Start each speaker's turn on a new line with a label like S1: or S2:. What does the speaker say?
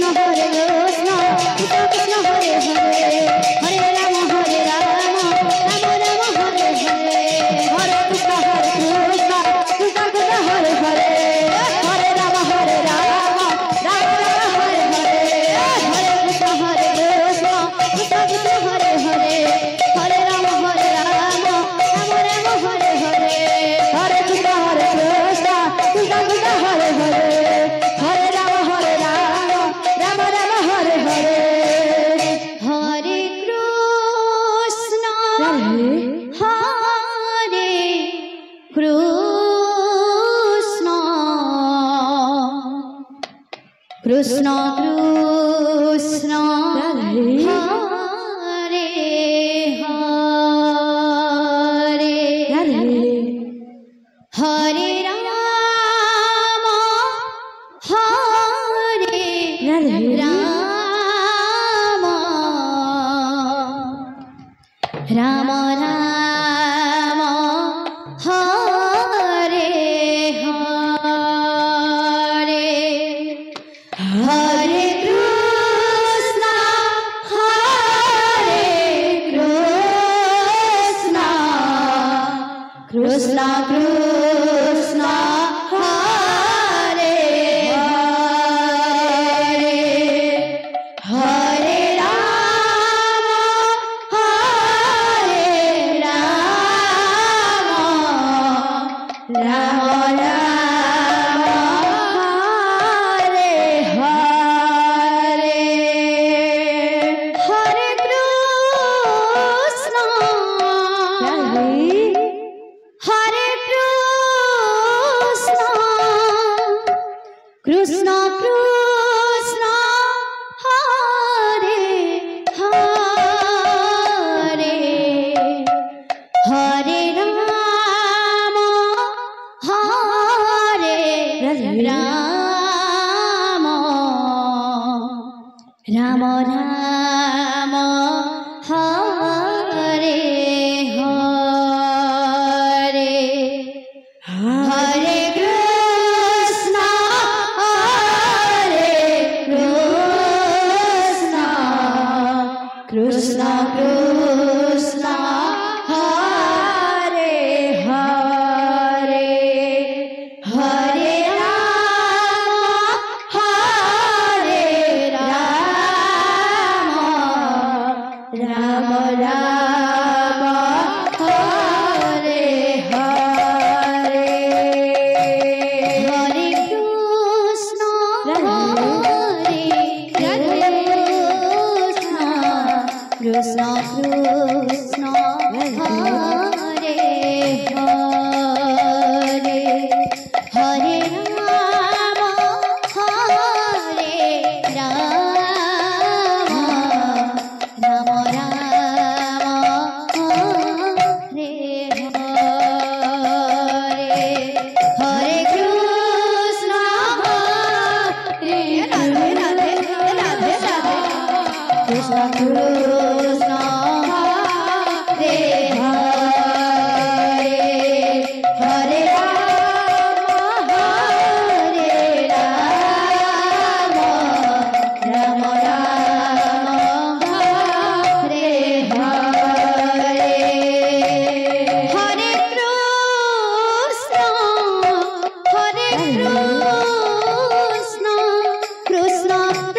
S1: Krishna Krishna Hare Hare Hare Ram Hare Ram Ram Ram Hare Hare Hare Krishna Krishna Krishna Hare Hare Hare Ram Ram Ram Hare Hare Hare Krishna Krishna Krishna Hare Hare Hare Ram Ram Ram Hare Hare Hare Krishna Krishna Krishna Hare Hare Hare Ram Ram Ram Hare Hare Hare Krishna Krishna Krishna Hare Hare Hare Ram Ram Ram Hare Hare Hare Krishna Radhe Radhe Radhe Radhe Krishna Krishna Hare Hare Hare Ram Ram Ram Hare Hare Hare Krishna Krishna Krishna